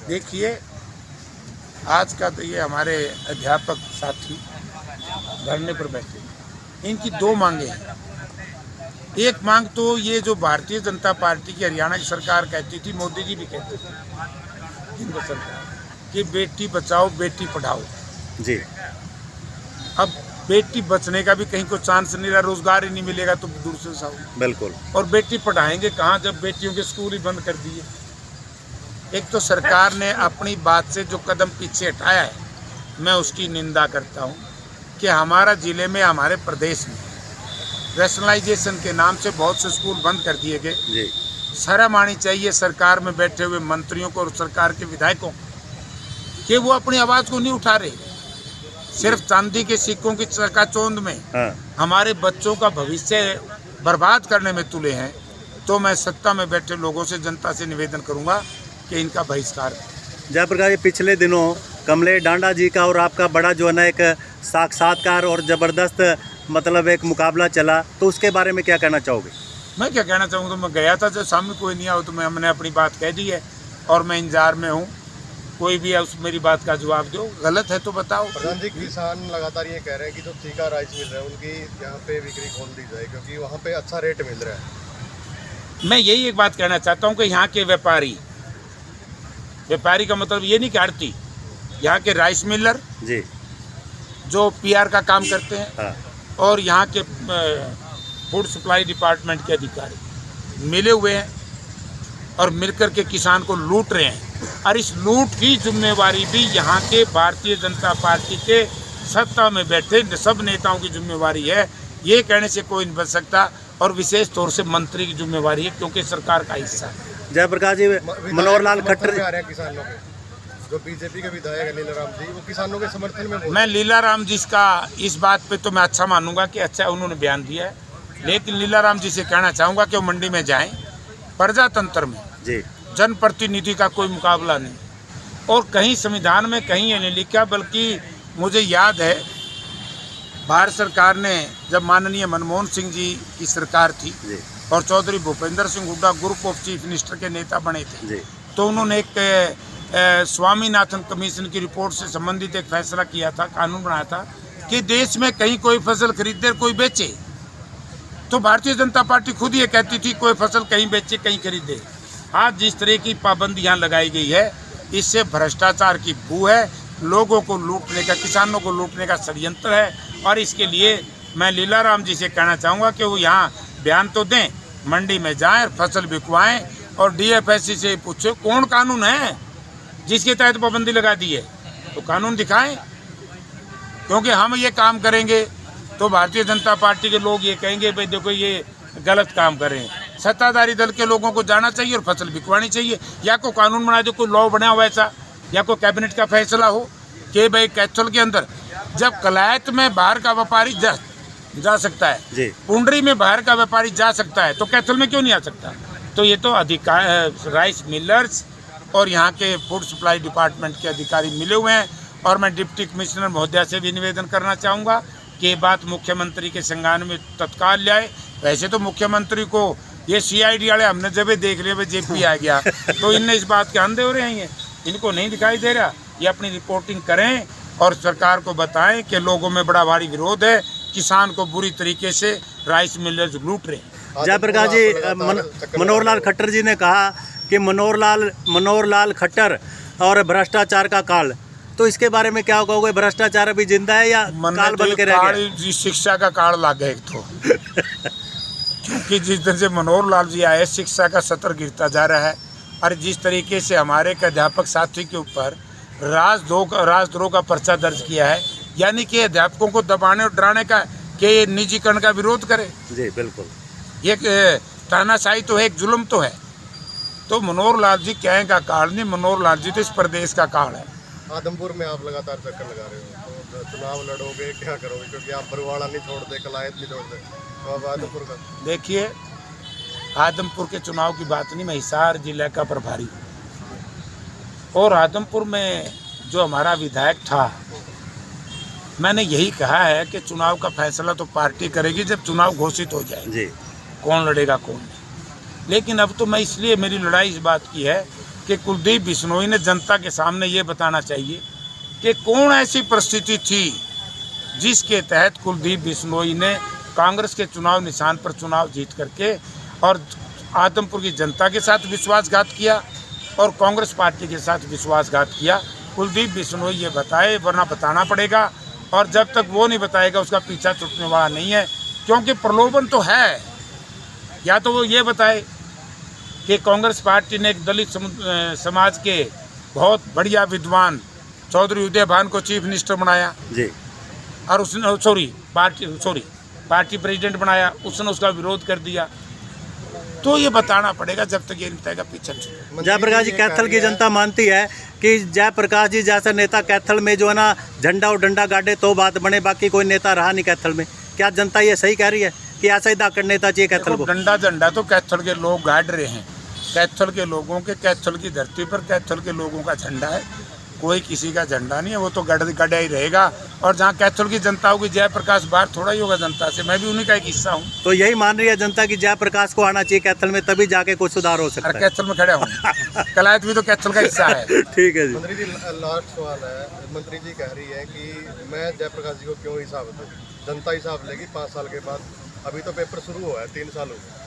देखिए, आज का तो ये हमारे अध्यापक साथी धरने पर बैठे, इनकी दो मांगे हैं। एक मांग तो ये जो भारतीय जनता पार्टी की हरियाणा की सरकार कहती थी, मोदी जी भी कहते थे, केंद्र सरकार, कि बेटी बचाओ बेटी पढ़ाओ जी। अब बेटी बचने का भी कहीं को चांस नहीं रहा, रोजगार ही नहीं मिलेगा तो दूर से साहू, बिल्कुल। और बेटी पढ़ाएंगे कहाँ जब बेटियों के स्कूल ही बंद कर दिए। एक तो सरकार ने अपनी बात से जो कदम पीछे हटाया है, मैं उसकी निंदा करता हूँ कि हमारा जिले में, हमारे प्रदेश में रैशनलाइजेशन के नाम से बहुत से स्कूल बंद कर दिए गए। जी। शर्म आनी चाहिए सरकार में बैठे हुए मंत्रियों को और सरकार के विधायकों को कि वो अपनी आवाज़ को नहीं उठा रहे, सिर्फ चांदी के सिक्कों की चकाचौंध में हमारे बच्चों का भविष्य बर्बाद करने में तुले हैं। तो मैं सत्ता में बैठे लोगों से, जनता से निवेदन करूंगा कि इनका बहिष्कार। जयप्रकाश जी, पिछले दिनों कमलेश डांडा जी का और आपका बड़ा जो है ना एक साक्षात्कार और ज़बरदस्त मतलब एक मुकाबला चला, तो उसके बारे में क्या कहना चाहोगे? मैं क्या कहना चाहूँगा, तो मैं गया था, जब सामने कोई नहीं आया तो मैंने अपनी बात कह दी है और मैं इंतजार में हूँ। कोई भी उस मेरी बात का जवाब दो, गलत है तो बताओ। प्रधान जी, किसान लगातार ये कह रहे हैं कि जो ठीका राइस मिल रहा है उनकी यहाँ पे बिक्री खोल दी जाए, क्योंकि वहाँ पे अच्छा रेट मिल रहा है। मैं यही एक बात कहना चाहता हूँ कि यहाँ के व्यापारी का मतलब ये नहीं कि आड़ती, यहाँ के राइस मिलर जी, जो पीआर का काम करते हैं, हाँ, और यहाँ के फूड सप्लाई डिपार्टमेंट के अधिकारी मिले हुए हैं और मिलकर के किसान को लूट रहे हैं। और इस लूट की जिम्मेवारी भी यहाँ के भारतीय जनता पार्टी के सत्ता में बैठे सब नेताओं की जिम्मेवारी है। ये कहने से कोई नहीं बच सकता, और विशेष तौर से मंत्री की जिम्मेवारी है, क्योंकि सरकार का हिस्सा है। जयप्रकाश जी, मनोहर लाल खट्टर आ रहे हैं किसानों के, जो बीजेपी के विधायक है लीलाराम जी, वो किसानों के समर्थन में मैं लीलाराम जी का इस बात पे तो मैं अच्छा मानूंगा कि अच्छा उन्होंने बयान दिया है, लेकिन लीलाराम जी से कहना चाहूँगा कि वो मंडी में जाएं। प्रजातंत्र में जी, जनप्रतिनिधि का कोई मुकाबला नहीं, और कहीं संविधान में कहीं ये नहीं लिखा, बल्कि मुझे याद है भारत सरकार ने, जब माननीय मनमोहन सिंह जी की सरकार थी जी, और Chaudhary Bhupinder Singh Hooda group of chief minister के नेता बने थे जी, तो उन्होंने एक स्वामीनाथन कमीशन की रिपोर्ट से संबंधित एक फैसला किया था, कानून बनाया था कि देश में कहीं कोई फसल खरीदे कोई बेचे, तो भारतीय जनता पार्टी खुद ये कहती थी कोई फसल कहीं बेचे कहीं खरीदे। आज जिस तरह की पाबंदियां लगाई गई है, इससे भ्रष्टाचार की बू है, लोगों को लूटने का, किसानों को लूटने का षड्यंत्र है। और इसके लिए मैं लीलाराम जी से कहना चाहूँगा कि वो यहाँ बयान तो दें, मंडी में जाएं, फसल बिकवाएं, और डीएफएससी से पूछो कौन कानून है जिसके तहत पाबंदी लगा दी है, तो कानून दिखाएं। क्योंकि हम ये काम करेंगे तो भारतीय जनता पार्टी के लोग ये कहेंगे भाई देखो ये गलत काम कर रहे हैं। सत्ताधारी दल के लोगों को जाना चाहिए और फसल बिकवानी चाहिए, या कोई कानून बना दो, कोई लॉ बना हुआ ऐसा, या कोई कैबिनेट का फैसला हो कि भाई कैथल के अंदर जब कलायत में बाहर का व्यापारी जा सकता है, पुंडरी में बाहर का व्यापारी जा सकता है, तो कैथल में क्यों नहीं आ सकता? तो ये तो अधिकार राइस मिलर्स और यहाँ के फूड सप्लाई डिपार्टमेंट के अधिकारी मिले हुए हैं। और मैं डिप्टी कमिश्नर महोदय से भी निवेदन करना चाहूँगा कि ये बात मुख्यमंत्री के संज्ञान में तत्काल लाए। वैसे तो मुख्यमंत्री को ये CID वाले हमने जब देख लिया भाई JP आ गया, तो इनने इस बात के अंधे हो रहे हैं, इनको नहीं दिखाई दे रहा। ये अपनी रिपोर्टिंग करें और सरकार को बताएं कि लोगों में बड़ा भारी विरोध है, किसान को बुरी तरीके से राइस मिलर्स लूट रहे हैं। जयप्रकाश जी, मनोहर लाल खट्टर जी ने कहा कि मनोहर लाल खट्टर और भ्रष्टाचार का काल, तो इसके बारे में क्या कहोगे? भ्रष्टाचार अभी जिंदा है या काल बन के रह गया? शिक्षा का काल लग गया एक तो क्योंकि जिस दिन से मनोहर लाल जी आए, शिक्षा का स्तर गिरता जा रहा है। और जिस तरीके से हमारे एक अध्यापक साथी के ऊपर राजद्रोह का पर्चा दर्ज किया है, यानी कि अध्यापकों को दबाने और डराने का, कि निजीकरण का विरोध करे। जी बिल्कुल, ये तानाशाही तो है, एक जुल्म तो है। तो मनोहर लाल जी क्या का काल नहीं, मनोहर लाल जी तो इस प्रदेश का काल है। आदमपुर में आप लगातार चक्कर लगा रहे हो, तो चुनाव लड़ोगे, क्या करोगे? क्योंकि आप बरवाड़ा नहीं छोड़ते, कलायत नहीं छोड़ते, तो अब आदमपुर का देखिए, आदमपुर के चुनाव की बात नहीं, मैं हिसार जिले का प्रभारी हूँ, और आदमपुर में जो हमारा विधायक था, मैंने यही कहा है कि चुनाव का फैसला तो पार्टी करेगी जब चुनाव घोषित हो जाए जी, कौन लड़ेगा कौन नहीं। लेकिन अब तो मैं इसलिए मेरी लड़ाई इस बात की है कि कुलदीप बिश्नोई ने जनता के सामने ये बताना चाहिए कि कौन ऐसी परिस्थिति थी जिसके तहत कुलदीप बिश्नोई ने कांग्रेस के चुनाव निशान पर चुनाव जीत करके और आदमपुर की जनता के साथ विश्वासघात किया और कांग्रेस पार्टी के साथ विश्वासघात किया। कुलदीप बिश्नोई ये बताए, वरना बताना पड़ेगा, और जब तक वो नहीं बताएगा उसका पीछा छूटने वाला नहीं है, क्योंकि प्रलोभन तो है। या तो वो ये बताए कि कांग्रेस पार्टी ने एक दलित समाज के बहुत बढ़िया विद्वान चौधरी उदय भान को चीफ मिनिस्टर बनाया जी, और उसने पार्टी प्रेसिडेंट बनाया, उसने उसका विरोध कर दिया। तो ये बताना पड़ेगा, जब तक ये नहीं बताएगा पीछे छूट। जयप्रकाश जी, कैथल की जनता मानती है कि जयप्रकाश जी जैसा नेता कैथल में जो है ना झंडा और डंडा गाड़े तो बात बने, बाकी कोई नेता रहा नहीं कैथल में। क्या जनता ये सही कह रही है कि ऐसा ही धाकड़ नेता चाहिए कैथल को? डंडा झंडा तो कैथल के लोग गाड़ रहे हैं। कैथल के लोगों के, कैथल की धरती पर कैथल के लोगों का झंडा है, कोई किसी का झंडा नहीं है। वो तो गड़ा ही रहेगा। और जहाँ कैथल की जनता होगी, जयप्रकाश बाहर थोड़ा ही होगा जनता से। मैं भी उन्हीं का एक हिस्सा हूँ। तो यही मान रही है जनता की जयप्रकाश को आना चाहिए कैथल में, तभी जाके कुछ सुधार हो सकता और है। कैथल में खड़े हूँ, कलायत भी तो कैथल का हिस्सा है। ठीक है जी। मंत्री जी, लास्ट सवाल है। मंत्री जी कह रही है कि मैं जयप्रकाश जी को क्यों हिसाब दूँ, जनता हिसाब लेगी 5 साल के बाद। अभी तो पेपर शुरू हुआ है, 3 साल हो गए।